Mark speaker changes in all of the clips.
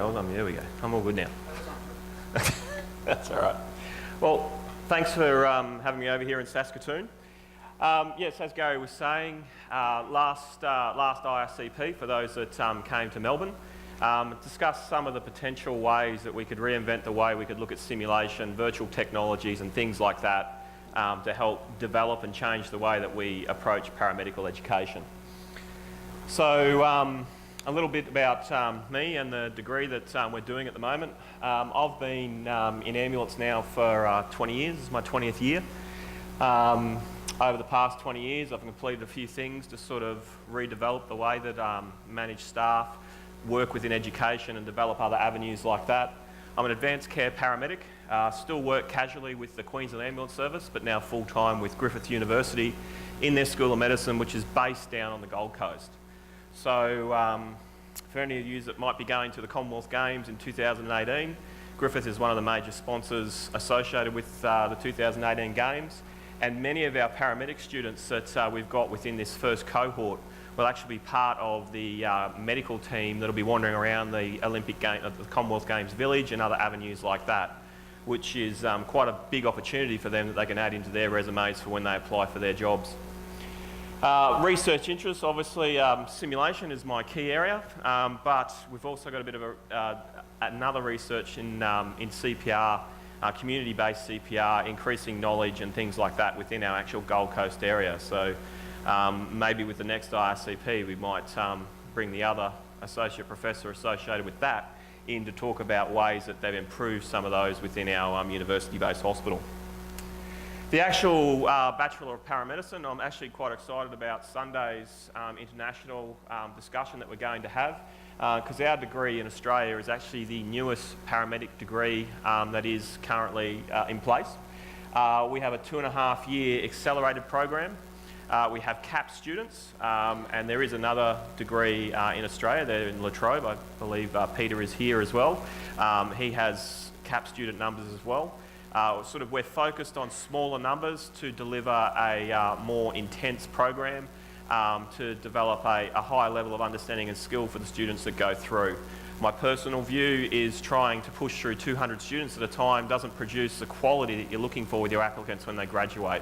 Speaker 1: Hold on, there we go. I'm all good now. That's all right. Well, thanks for having me over here in Saskatoon. Yes, as Gary was saying, last IRCP, for those that came to Melbourne, discussed some of the potential ways that we could reinvent the way we could look at simulation, virtual technologies and things like that to help develop and change the way that we approach paramedical education. So a little bit about me and the degree that we're doing at the moment. I've been in ambulance now for 20 years. This is my 20th year. Over the past 20 years, I've completed a few things to sort of redevelop the way that manage staff, work within education and develop other avenues like that. I'm an advanced care paramedic, still work casually with the Queensland Ambulance Service, but now full-time with Griffith University in their School of Medicine, which is based down on the Gold Coast. So for any of you that might be going to the Commonwealth Games in 2018, Griffith is one of the major sponsors associated with the 2018 Games, and many of our paramedic students that we've got within this first cohort will actually be part of the medical team that will be wandering around the the Commonwealth Games Village and other avenues like that, which is quite a big opportunity for them that they can add into their resumes for when they apply for their jobs. Research interests, obviously simulation is my key area, but we've also got a bit of another research in CPR, community-based CPR, increasing knowledge and things like that within our actual Gold Coast area. So maybe with the next IRCP we might bring the other associate professor associated with that in to talk about ways that they've improved some of those within our university-based hospital. The actual Bachelor of Paramedicine, I'm actually quite excited about Sunday's international discussion that we're going to have, because our degree in Australia is actually the newest paramedic degree that is currently in place. We have a 2.5-year accelerated program. We have CAP students, and there is another degree in Australia, they're in La Trobe. I believe Peter is here as well. He has CAP student numbers as well. We're focused on smaller numbers to deliver a more intense program to develop a higher level of understanding and skill for the students that go through. My personal view is trying to push through 200 students at a time doesn't produce the quality that you're looking for with your applicants when they graduate.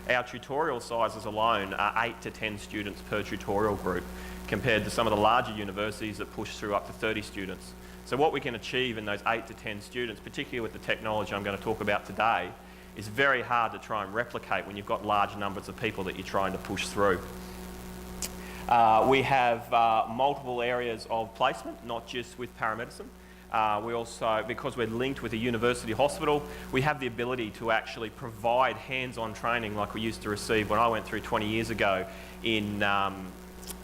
Speaker 1: Our tutorial sizes alone are 8 to 10 students per tutorial group, compared to some of the larger universities that push through up to 30 students. So what we can achieve in those 8 to 10 students, particularly with the technology I'm going to talk about today, is very hard to try and replicate when you've got large numbers of people that you're trying to push through. We have multiple areas of placement, not just with paramedicine. We also, because we're linked with a university hospital, we have the ability to actually provide hands-on training like we used to receive when I went through 20 years ago in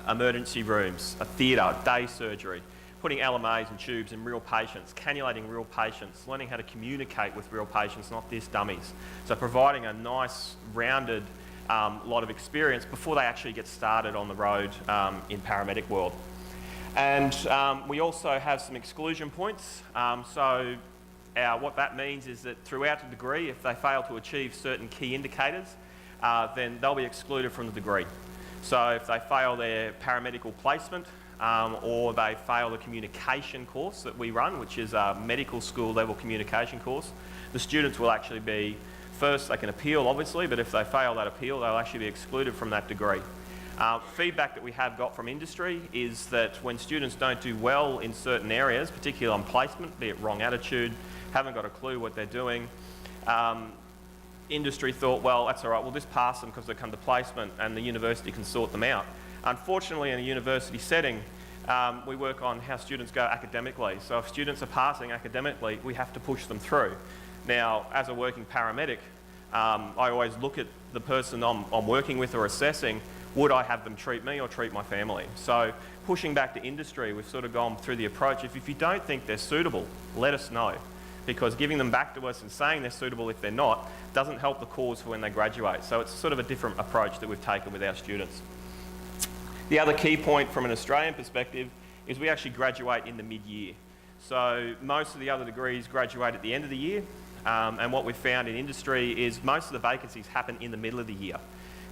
Speaker 1: emergency rooms, a theatre, day surgery, putting LMAs and tubes in real patients, cannulating real patients, learning how to communicate with real patients, not just dummies. So providing a nice, rounded lot of experience before they actually get started on the road in paramedic world. And we also have some exclusion points. What that means is that throughout the degree, if they fail to achieve certain key indicators, then they'll be excluded from the degree. So if they fail their paramedical placement, or they fail the communication course that we run, which is a medical school level communication course, the students will actually be, first they can appeal obviously, but if they fail that appeal, they'll actually be excluded from that degree. Feedback that we have got from industry is that when students don't do well in certain areas, particularly on placement, be it wrong attitude, haven't got a clue what they're doing, industry thought, well, that's all right, we'll just pass them because they come to placement and the university can sort them out. Unfortunately, in a university setting, we work on how students go academically. So if students are passing academically, we have to push them through. Now, as a working paramedic, I always look at the person I'm working with or assessing, would I have them treat me or treat my family? So pushing back to industry, we've sort of gone through the approach, if you don't think they're suitable, let us know. Because giving them back to us and saying they're suitable if they're not, doesn't help the cause for when they graduate. So it's sort of a different approach that we've taken with our students. The other key point from an Australian perspective is we actually graduate in the mid-year. So most of the other degrees graduate at the end of the year, and what we've found in industry is most of the vacancies happen in the middle of the year.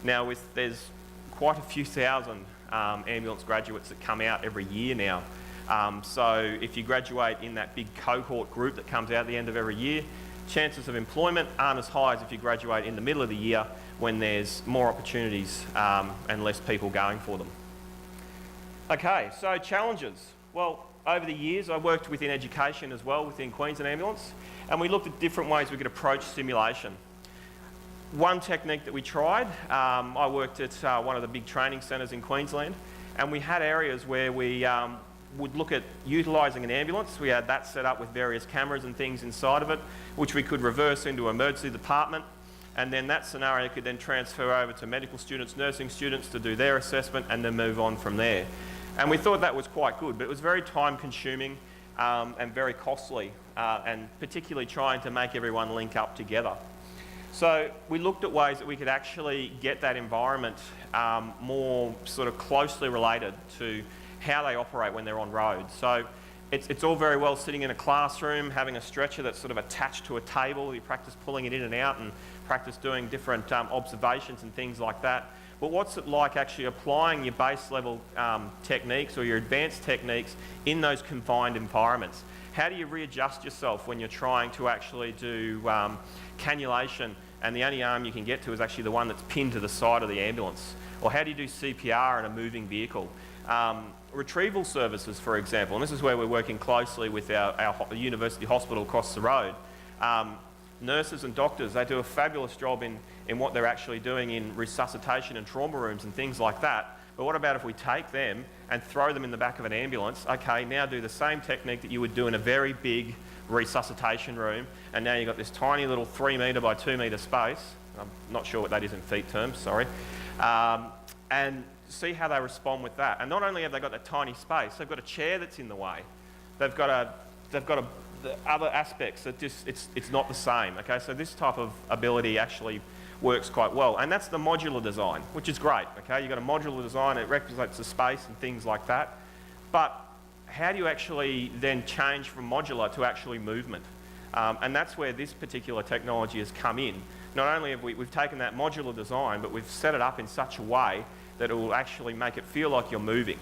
Speaker 1: Now there's quite a few thousand ambulance graduates that come out every year now. So if you graduate in that big cohort group that comes out at the end of every year, chances of employment aren't as high as if you graduate in the middle of the year when there's more opportunities and less people going for them. Okay, so challenges. Well, over the years I worked within education as well within Queensland Ambulance, and we looked at different ways we could approach simulation. One technique that we tried, I worked at one of the big training centres in Queensland, and we had areas where we would look at utilising an ambulance. We had that set up with various cameras and things inside of it, which we could reverse into an emergency department, and then that scenario could then transfer over to medical students, nursing students to do their assessment and then move on from there. And we thought that was quite good, but it was very time consuming and very costly, and particularly trying to make everyone link up together. So we looked at ways that we could actually get that environment more sort of closely related to how they operate when they're on road. So it's all very well sitting in a classroom, having a stretcher that's sort of attached to a table. You practice pulling it in and out and practice doing different observations and things like that. But what's it like actually applying your base level techniques or your advanced techniques in those confined environments? How do you readjust yourself when you're trying to actually do cannulation and the only arm you can get to is actually the one that's pinned to the side of the ambulance? Or how do you do CPR in a moving vehicle? Retrieval services, for example, and this is where we're working closely with our university hospital across the road. Nurses and doctors, they do a fabulous job in what they're actually doing in resuscitation and trauma rooms and things like that. But what about if we take them and throw them in the back of an ambulance? Okay, now do the same technique that you would do in a very big resuscitation room, and now you've got this tiny little 3 metre by 2 metre space. I'm not sure what that is in feet terms, sorry. And see how they respond with that. And not only have they got that tiny space, they've got a chair that's in the way. They've got the other aspects that just, it's not the same, okay? So this type of ability actually works quite well. And that's the modular design, which is great, okay? You've got a modular design, it represents the space and things like that. But how do you actually then change from modular to actually movement? And that's where this particular technology has come in. Not only have we've taken that modular design, but we've set it up in such a way that it will actually make it feel like you're moving.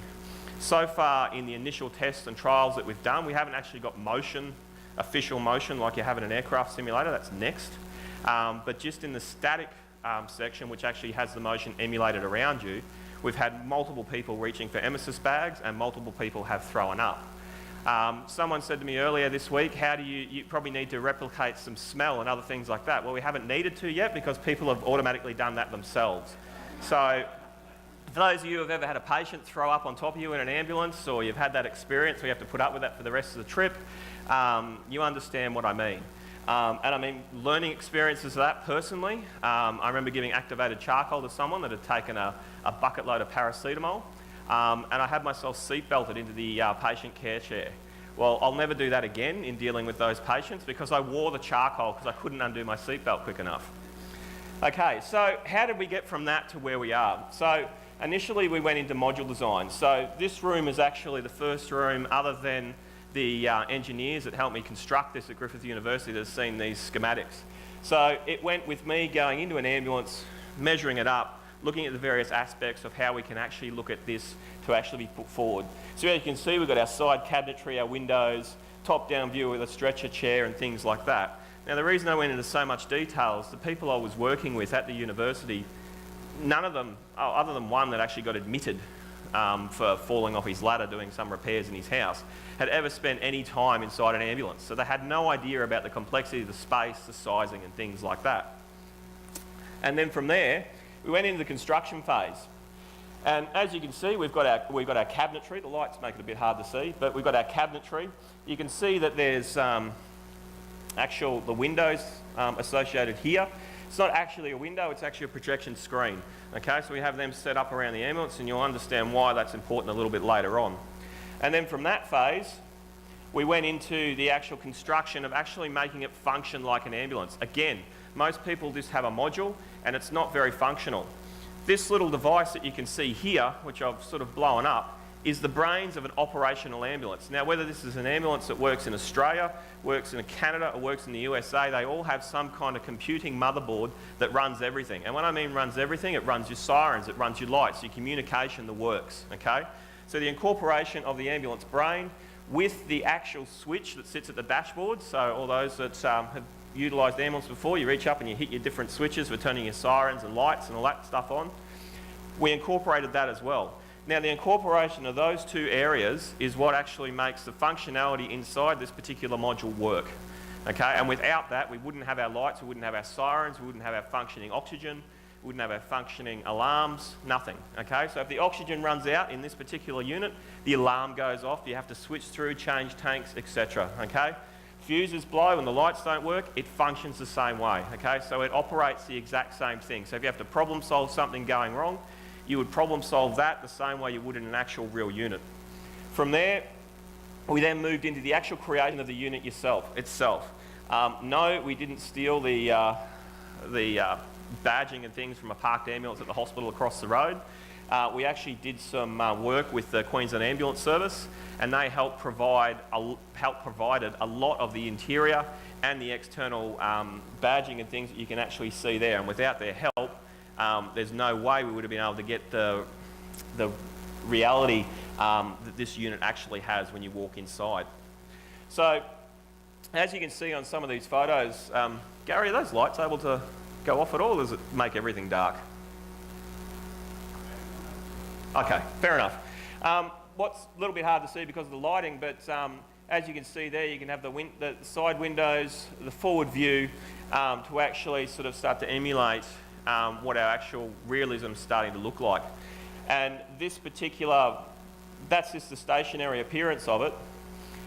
Speaker 1: So far in the initial tests and trials that we've done, we haven't actually got motion, official motion like you have in an aircraft simulator, that's next. But just in the static section, which actually has the motion emulated around you, we've had multiple people reaching for emesis bags and multiple people have thrown up. Someone said to me earlier this week, how do you probably need to replicate some smell and other things like that. Well, we haven't needed to yet because people have automatically done that themselves. So for those of you who have ever had a patient throw up on top of you in an ambulance, or you've had that experience where you have to put up with that for the rest of the trip, you understand what I mean. And I mean, learning experiences of that personally, I remember giving activated charcoal to someone that had taken a bucket load of paracetamol, and I had myself seat belted into the patient care chair. Well, I'll never do that again in dealing with those patients because I wore the charcoal because I couldn't undo my seatbelt quick enough. Okay, so how did we get from that to where we are? So initially we went into module design. So this room is actually the first room other than the engineers that helped me construct this at Griffith University that has seen these schematics. So it went with me going into an ambulance, measuring it up, looking at the various aspects of how we can actually look at this to actually be put forward. So as you can see, we've got our side cabinetry, our windows, top-down view with a stretcher chair and things like that. Now the reason I went into so much detail is the people I was working with at the university, none of them, other than one that actually got admitted for falling off his ladder doing some repairs in his house, had ever spent any time inside an ambulance. So they had no idea about the complexity of the space, the sizing and things like that. And then from there, we went into the construction phase. And as you can see, we've got our cabinetry. The lights make it a bit hard to see, but we've got our cabinetry. You can see that there's the windows associated here. It's not actually a window, it's actually a projection screen. Okay, so we have them set up around the ambulance and you'll understand why that's important a little bit later on. And then from that phase, we went into the actual construction of actually making it function like an ambulance. Again, most people just have a module and it's not very functional. This little device that you can see here, which I've sort of blown up, is the brains of an operational ambulance. Now, whether this is an ambulance that works in Australia, works in Canada, or works in the USA, they all have some kind of computing motherboard that runs everything. And when I mean runs everything, it runs your sirens, it runs your lights, your communication, the works, okay? So the incorporation of the ambulance brain with the actual switch that sits at the dashboard. So all those that have utilised ambulance before, you reach up and you hit your different switches for turning your sirens and lights and all that stuff on. We incorporated that as well. Now the incorporation of those two areas is what actually makes the functionality inside this particular module work. Okay, and without that we wouldn't have our lights, we wouldn't have our sirens, we wouldn't have our functioning oxygen, we wouldn't have our functioning alarms, nothing. Okay, so if the oxygen runs out in this particular unit, the alarm goes off, you have to switch through, change tanks, etc. Okay, fuses blow and the lights don't work, it functions the same way. Okay, so it operates the exact same thing. So if you have to problem solve something going wrong, you would problem solve that the same way you would in an actual real unit. From there, we then moved into the actual creation of the unit itself. No, we didn't steal the badging and things from a parked ambulance at the hospital across the road. We actually did some work with the Queensland Ambulance Service, and they helped provided a lot of the interior and the external badging and things that you can actually see there. And without their help, there's no way we would have been able to get the reality that this unit actually has when you walk inside. So, as you can see on some of these photos, Gary, are those lights able to go off at all, or does it make everything dark? Okay, fair enough. What's a little bit hard to see because of the lighting, but as you can see there, you can have the side windows, the forward view, to actually sort of start to emulate what our actual realism is starting to look like. And this particular, that's just the stationary appearance of it.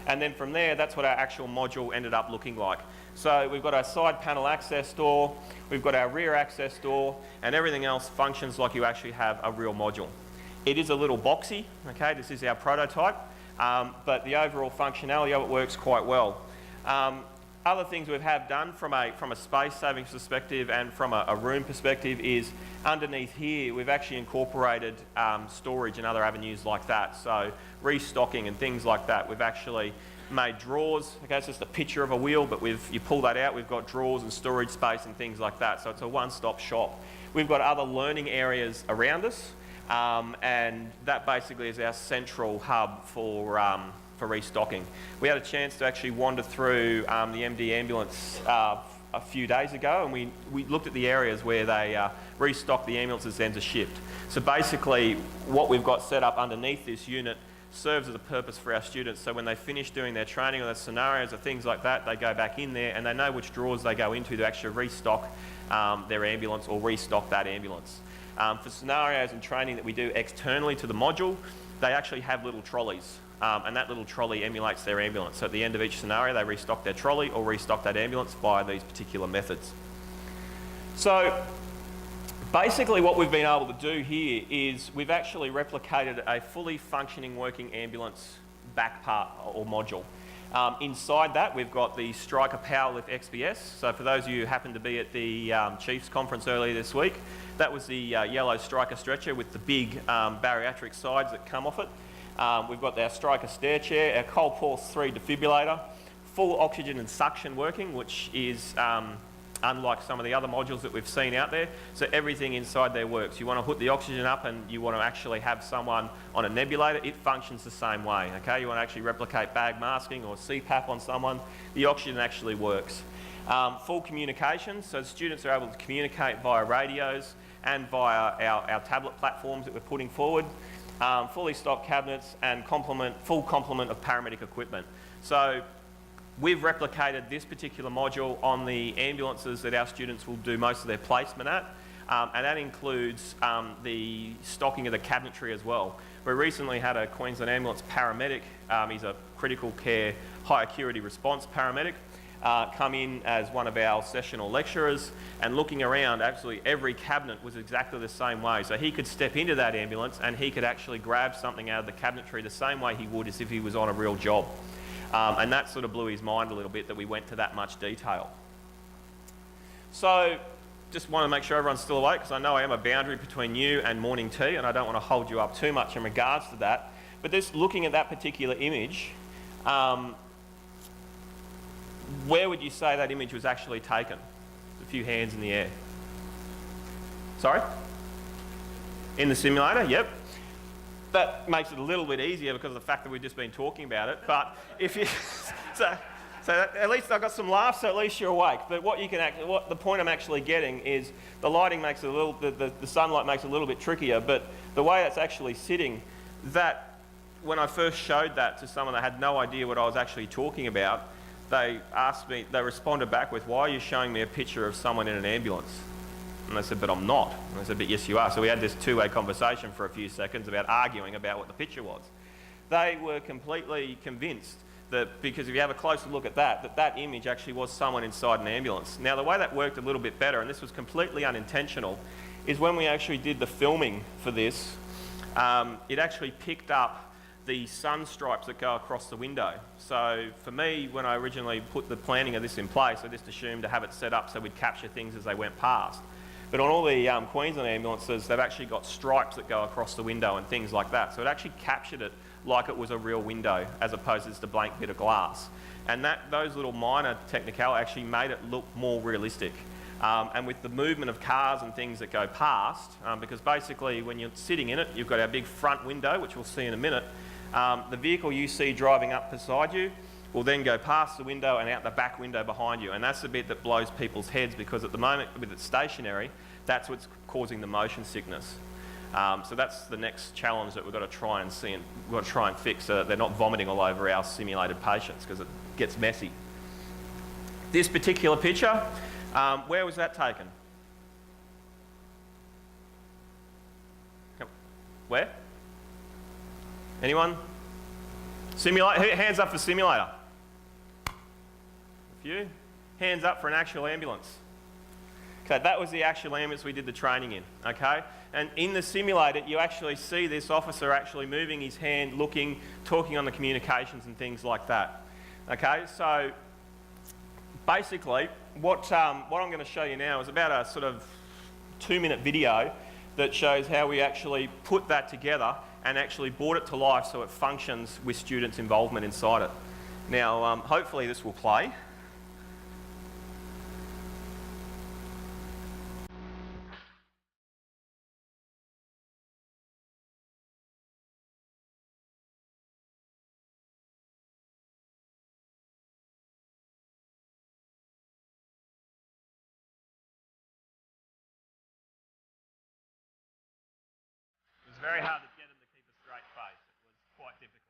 Speaker 1: And then from there, that's what our actual module ended up looking like. So we've got our side panel access door, we've got our rear access door, and everything else functions like you actually have a real module. It is a little boxy, okay, this is our prototype, but the overall functionality of it works quite well. Other things we've done from a space savings perspective and from a room perspective is underneath here we've actually incorporated storage and other avenues like that. So restocking and things like that. We've actually made drawers. Okay, it's just a picture of a wheel, but you pull that out, we've got drawers and storage space and things like that. So it's a one-stop shop. We've got other learning areas around us, and that basically is our central hub for restocking. We had a chance to actually wander through the MD ambulance a few days ago, and we looked at the areas where they restock the ambulances then to shift. So basically what we've got set up underneath this unit serves as a purpose for our students, so when they finish doing their training or their scenarios or things like that, they go back in there and they know which drawers they go into to actually restock their ambulance or restock that ambulance. For scenarios and training that we do externally to the module, they actually have little trolleys. And that little trolley emulates their ambulance. So at the end of each scenario, they restock their trolley or restock that ambulance via these particular methods. So basically what we've been able to do here is we've actually replicated a fully functioning working ambulance back part or module. Inside that we've got the Striker Powerlift XPS. So for those of you who happened to be at the Chiefs conference earlier this week, that was the yellow Striker stretcher with the big bariatric sides that come off it. We've got our Striker stair chair, our Cold Pulse 3 defibrillator, full oxygen and suction working, which is unlike some of the other modules that we've seen out there. So everything inside there works. You want to hook the oxygen up and you want to actually have someone on a nebulator, it functions the same way. Okay, you want to actually replicate bag masking or CPAP on someone, the oxygen actually works. Full communication, so the students are able to communicate via radios and via our tablet platforms that we're putting forward. Fully stocked cabinets and full complement of paramedic equipment. So we've replicated this particular module on the ambulances that our students will do most of their placement at, and that includes the stocking of the cabinetry as well. We recently had a Queensland Ambulance paramedic, he's a critical care high acuity response paramedic, come in as one of our sessional lecturers, and looking around, absolutely every cabinet was exactly the same way. So he could step into that ambulance and he could actually grab something out of the cabinetry the same way he would as if he was on a real job. And that sort of blew his mind a little bit that we went to that much detail. So just want to make sure everyone's still awake, because I know I am a boundary between you and morning tea and I don't want to hold you up too much in regards to that. But just looking at that particular image, where would you say that image was actually taken? A few hands in the air. Sorry? In the simulator, yep. that makes it a little bit easier because of the fact that we've just been talking about it. But if you, so at least I got some laughs, so at least you're awake. But what the point I'm actually getting is the lighting makes it a little, the sunlight makes it a little bit trickier. But the way it's actually sitting, that when I first showed that to someone that had no idea what I was actually talking about, they responded back with, "Why are you showing me a picture of someone in an ambulance?" And I said, "But I'm not." And I said, "But yes, you are." So we had this two-way conversation for a few seconds about arguing about what the picture was. They were completely convinced that, because if you have a closer look at that image actually was someone inside an ambulance. Now, the way that worked a little bit better, and this was completely unintentional, is when we actually did the filming for this, it actually picked up the sun stripes that go across the window. So for me, when I originally put the planning of this in place, I just assumed to have it set up so we'd capture things as they went past. But on all the Queensland ambulances, they've actually got stripes that go across the window and things like that. So it actually captured it like it was a real window as opposed to just a blank bit of glass. And those little minor technicalities actually made it look more realistic. And with the movement of cars and things that go past, because basically when you're sitting in it, you've got our big front window, which we'll see in a minute. The vehicle you see driving up beside you will then go past the window and out the back window behind you. And that's the bit that blows people's heads, because at the moment, with it stationary, that's what's causing the motion sickness. So that's the next challenge that we've got to try and see, and we've got to try and fix so that they're not vomiting all over our simulated patients, because it gets messy. This particular picture, where was that taken? Where? Anyone? Simulator? Hands up for simulator. A few. Hands up for an actual ambulance. Okay, that was the actual ambulance we did the training in, okay? And in the simulator, you actually see this officer actually moving his hand, looking, talking on the communications and things like that. Okay, so basically, what I'm going to show you now is about a sort of 2-minute video that shows how we actually put that together and actually brought it to life so it functions with students' involvement inside it. Now, hopefully this will play. It was very hard to get him to keep a straight face. It was quite difficult.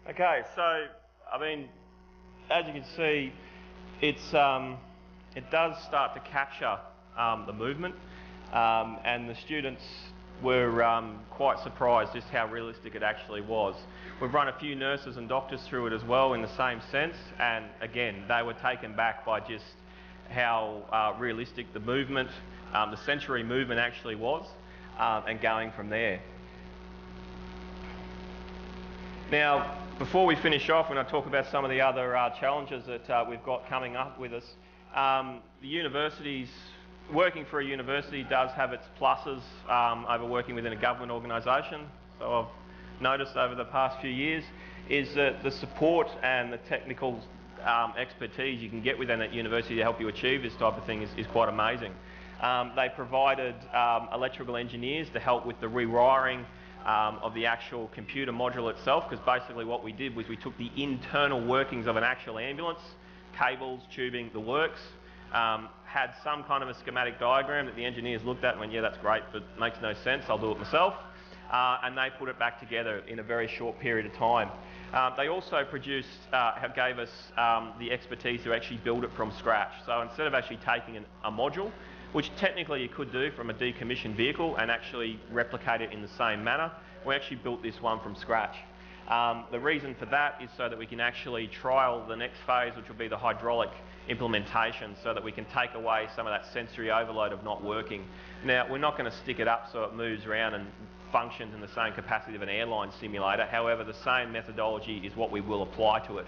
Speaker 1: Okay, so, I mean, as you can see, it does start to capture the movement, and the students were quite surprised just how realistic it actually was. We've run a few nurses and doctors through it as well in the same sense, and again, they were taken back by just how realistic the movement, the sensory movement actually was, and going from there. Now, before we finish off, when I talk about some of the other challenges that we've got coming up with us, the universities working for a university does have its pluses over working within a government organisation. So I've noticed over the past few years is that the support and the technical expertise you can get within that university to help you achieve this type of thing is quite amazing. They provided electrical engineers to help with the rewiring of the actual computer module itself, because basically what we did was we took the internal workings of an actual ambulance, cables, tubing, the works, had some kind of a schematic diagram that the engineers looked at and went, yeah, that's great, but it makes no sense, I'll do it myself. And they put it back together in a very short period of time. They also gave us the expertise to actually build it from scratch. So instead of actually taking a module, which technically you could do from a decommissioned vehicle and actually replicate it in the same manner, we actually built this one from scratch. The reason for that is so that we can actually trial the next phase, which will be the hydraulic implementation, so that we can take away some of that sensory overload of not working. Now, we're not going to stick it up so it moves around and functions in the same capacity of an airline simulator. However, the same methodology is what we will apply to it.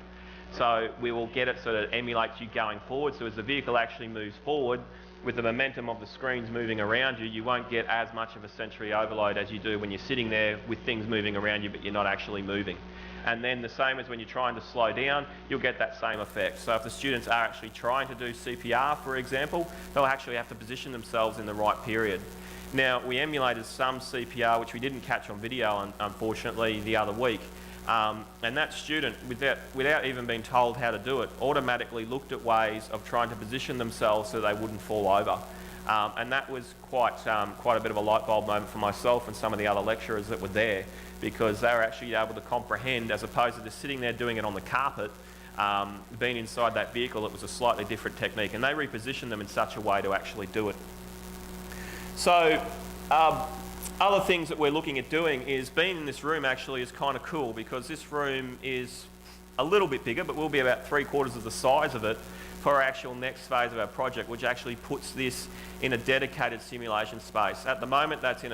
Speaker 1: So we will get it so that it emulates you going forward. So as the vehicle actually moves forward, with the momentum of the screens moving around you, you won't get as much of a sensory overload as you do when you're sitting there with things moving around you but you're not actually moving. And then the same as when you're trying to slow down, you'll get that same effect. So if the students are actually trying to do CPR, for example, they'll actually have to position themselves in the right period. Now, we emulated some CPR, which we didn't catch on video, unfortunately, the other week. And that student, without even being told how to do it, automatically looked at ways of trying to position themselves so they wouldn't fall over. And that was quite a bit of a light bulb moment for myself and some of the other lecturers that were there, because they were actually able to comprehend, as opposed to just sitting there doing it on the carpet, being inside that vehicle, it was a slightly different technique. And they repositioned them in such a way to actually do it. So, other things that we're looking at doing is being in this room actually is kind of cool, because this room is a little bit bigger, but we'll be about 3/4 of the size of it for our actual next phase of our project, which actually puts this in a dedicated simulation space. At the moment, that's in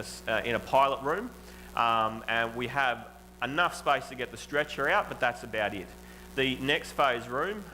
Speaker 1: a pilot room, and we have enough space to get the stretcher out, but that's about it. The next phase room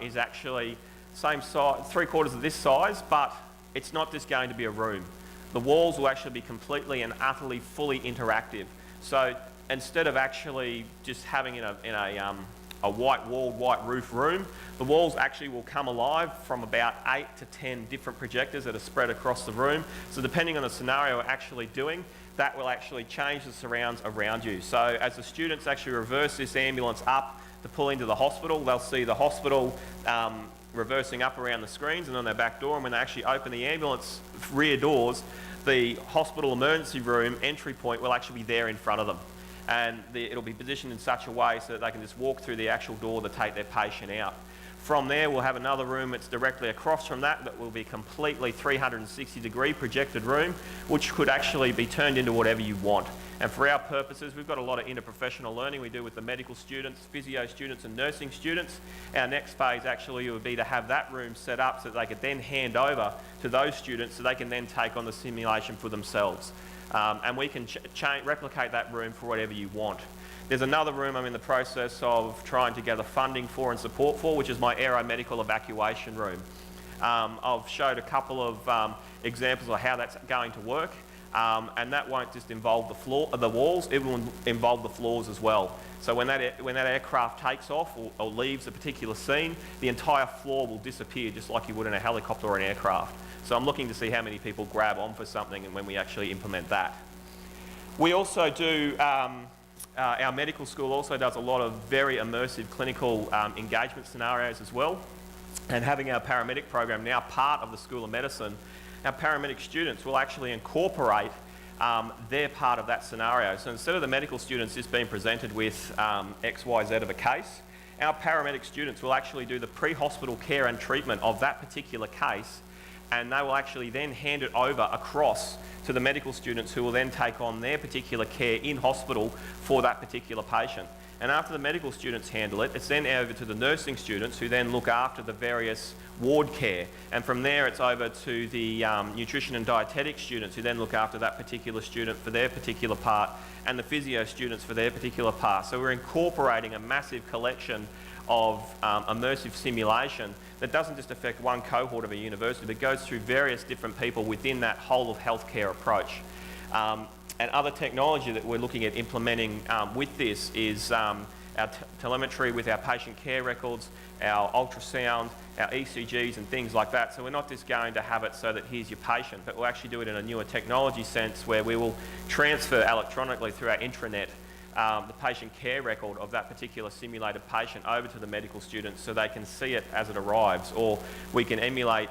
Speaker 1: is actually same size, 3/4 of this size, but it's not just going to be a room. The walls will actually be completely and utterly fully interactive. So instead of actually just having a white walled, white roof room, the walls actually will come alive from about 8 to 10 different projectors that are spread across the room. So depending on the scenario we're actually doing, that will actually change the surrounds around you. So as the students actually reverse this ambulance up to pull into the hospital, they'll see the hospital reversing up around the screens and on their back door, and when they actually open the ambulance rear doors, the hospital emergency room entry point will actually be there in front of them. And it'll be positioned in such a way so that they can just walk through the actual door to take their patient out. From there, we'll have another room that's directly across from that will be completely 360-degree projected room, which could actually be turned into whatever you want. And for our purposes, we've got a lot of interprofessional learning we do with the medical students, physio students and nursing students. Our next phase actually would be to have that room set up so that they could then hand over to those students so they can then take on the simulation for themselves. And we can replicate that room for whatever you want. There's another room I'm in the process of trying to gather funding for and support for, which is my aeromedical evacuation room. I've showed a couple of examples of how that's going to work, and that won't just involve the walls, it will involve the floors as well. So when that aircraft takes off or leaves a particular scene, the entire floor will disappear just like you would in a helicopter or an aircraft. So I'm looking to see how many people grab on for something and when we actually implement that. We also do our medical school also does a lot of very immersive clinical engagement scenarios as well. And having our paramedic program now part of the School of Medicine, our paramedic students will actually incorporate their part of that scenario. So instead of the medical students just being presented with X, Y, Z of a case, our paramedic students will actually do the pre-hospital care and treatment of that particular case, and they will actually then hand it over across to the medical students who will then take on their particular care in hospital for that particular patient. And after the medical students handle it, it's then over to the nursing students who then look after the various ward care. And from there, it's over to the nutrition and dietetic students who then look after that particular student for their particular part, and the physio students for their particular part. So we're incorporating a massive collection of immersive simulation that doesn't just affect one cohort of a university, but goes through various different people within that whole of healthcare approach. And other technology that we're looking at implementing with this is our telemetry with our patient care records, our ultrasound, our ECGs and things like that. So we're not just going to have it so that here's your patient, but we'll actually do it in a newer technology sense where we will transfer electronically through our intranet the patient care record of that particular simulated patient over to the medical students so they can see it as it arrives, or we can emulate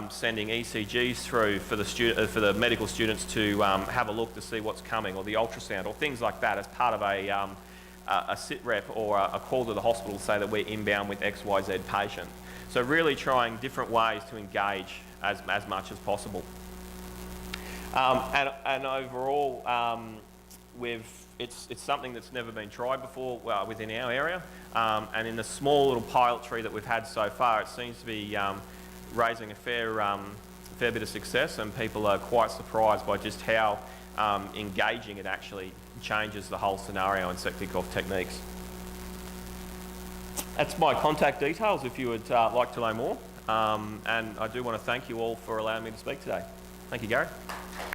Speaker 1: sending ECGs through for the medical students to have a look to see what's coming, or the ultrasound, or things like that as part of a sit rep or a call to the hospital to say that we're inbound with XYZ patient. So really trying different ways to engage as much as possible. And overall, it's something that's never been tried before within our area, and in the small little pilot tree that we've had so far, it seems to be raising a fair bit of success, and people are quite surprised by just how engaging it actually changes the whole scenario and sector-off techniques. That's my contact details if you would like to know more, and I do want to thank you all for allowing me to speak today. Thank you, Gary.